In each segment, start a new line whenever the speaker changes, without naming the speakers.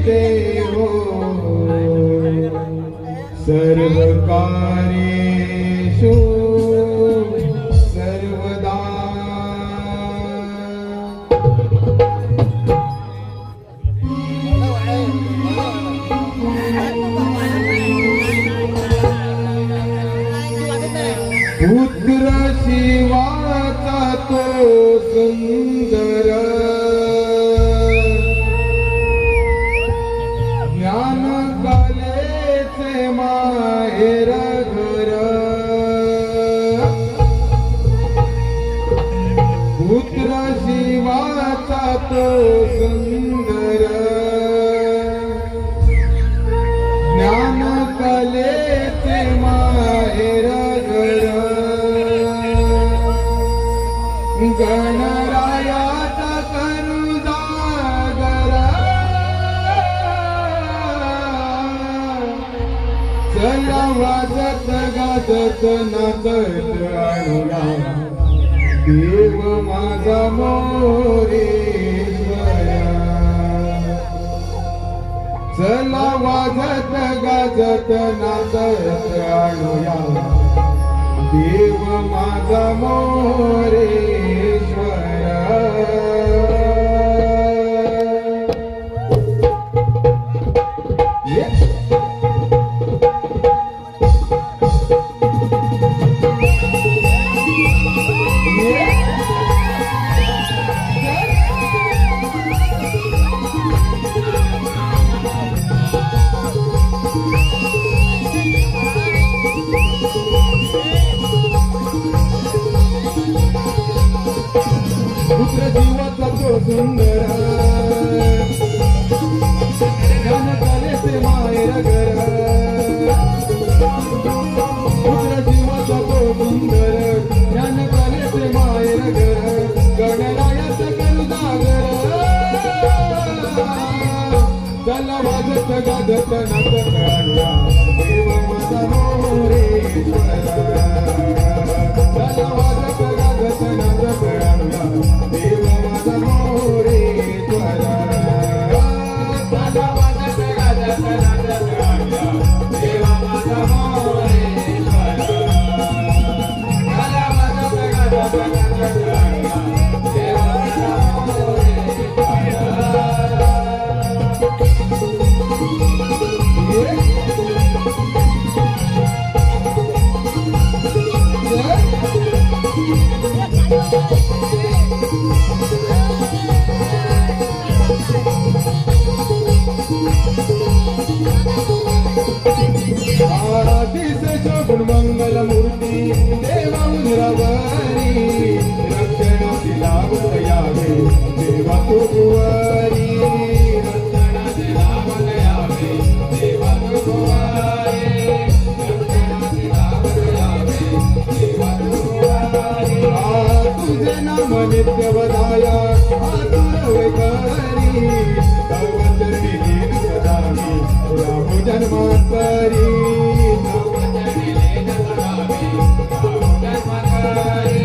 देवो सर्वकार्येषु सर्वदा। पुत्र शिवाचा तो सुंदर ज्ञान कलेचे माहेर घर। पुत्र शिवाचा तो सुंदर ज्ञान कलेचे माहेर घर। गणरायाचा करुजागर चला वाजत गाजत नाचत आणूया देव माझा मोरेश्वर। चला वाजत गाजत नाचत आणूया देव माझा मोरेश्वर। पुत्र जीवाचा तो सुंदर ज्ञान कलेचे माहेर घर। पुत्र जीवाचा तो सुंदर ज्ञान कलेचे माहेर घर। गणरायाचा करुजागर चला वाजत गाजत नाचत आणूया देव माझा मोरेश्वर। चला वाजत गाजत नाचत आणूया देव माझा मोरेश्वर। चला वाजत गाजत नाचत आणूया देव माझा मोरेश्वर। चला वाजत गाजत नाचत आणूया देव माझा आराधीसे शोभून मंगल मूर्ती देवा उंदरावरी। रक्षणाची लाभत यावे देवा तो गुवारी। रक्षणाची लाभत यावे देवा तो गुवारी। रक्षणाची लाभत यावे देवा तो गुवारी। तुझे नाम नित्य वदाया आतुर वैकरी। तव चरणी लीन सदा मी राम जन्मांतरी। तव चरणी लीन सदा मी राम जन्मांतरी।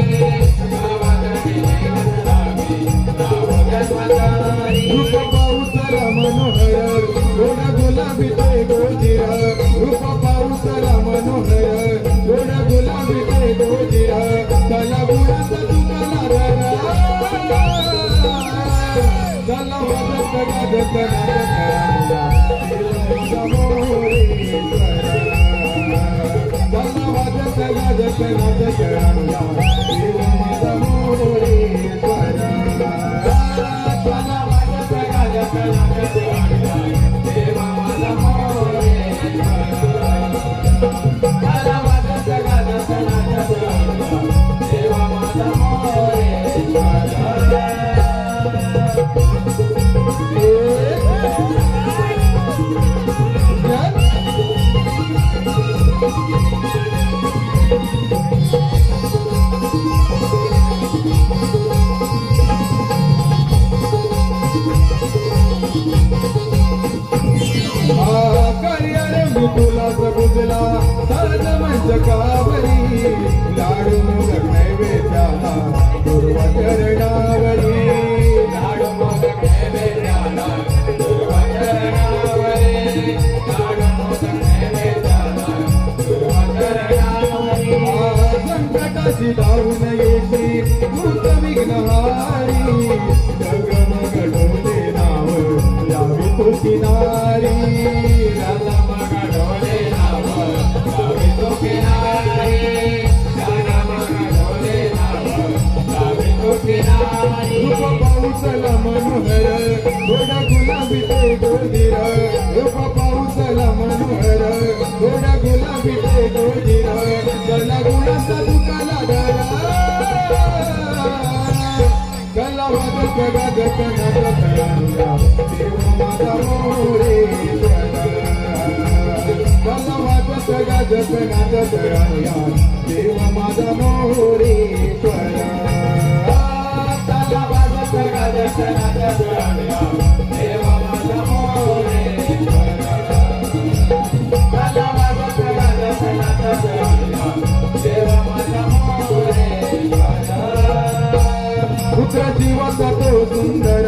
तव चरणी लीन सदा मी राम जन्मांतरी। रूप पाऊसला मनोहर गोड गुलाबी ते गोजिरा। रूप पाऊसला मनोहर गोड गुलाबी ते गोजिरा। चला गुणाचा तुला चला वाजत गाजत नाचत आणूया देव माझा मोरेश्वर। चला वाजत गाजत नाचत आणूया देव माझा मोरेश्वर। चला वाजत गाजत नाचत आणूया देव माझा मोरेश्वर। चला वाजत गाजत नाचत आणूया देव माझा मोरेश्वर। किनारी रतम गडोले नाव गावे तो किनारी रतम गडोले नाव गावे तो किनारी रूप पाऊसला मनोहर थोडा गुलाबी ते गोधीर रूप पाऊसला मनोहर थोडा गुलाबी ते गोधीर गला गुणाचा दुखाला धरा गला वाजत गाजत नाचत राहिला देव माझा मोरेश्वर गला वाजत गाजत नाचत राहिला देव माझा मोरेश्वर गला वाजत गाजत नाचत राहिला देव माझा मोरेश्वर गला वाजत गाजत नाचत राहिला देव माझा मोरेश्वर पुत्र जीवाचा तो सुंदर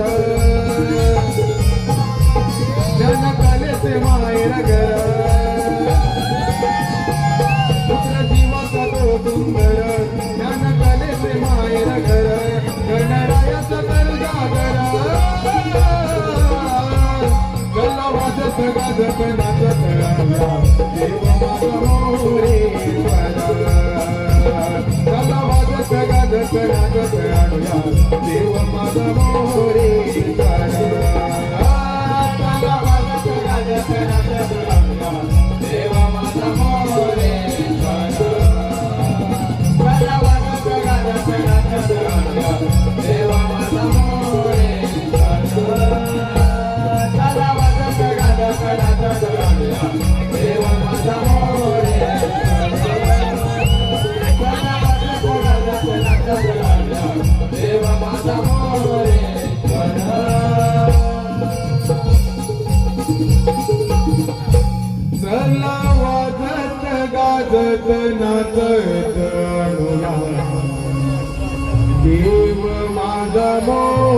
ज्ञान कलेचे माहेर घर पुत्र जीवाचा तो सुंदर ज्ञान कलेचे माहेर घर गणरायाचा तर जागर गल्ला वाजत गाजत नाचत राहिला देव माझा मोरेश्वर गल्ला वाजत गाजत नाचत राहिला देव माझा मोरेश्वर गल्ला वाजत गाजत नाचत राहिला देव माझा मोरेश्वर गल्ला वाजत गाजत नाचत राहिला देव माझा मोरेश्वर गल्ला वाजत गाजत नाचत राहिला देव माझा मोरेश्वर देव माझा मोरेश्वर चला वाजत गाजत नाचत अनुया देव माझा मोरेश्वर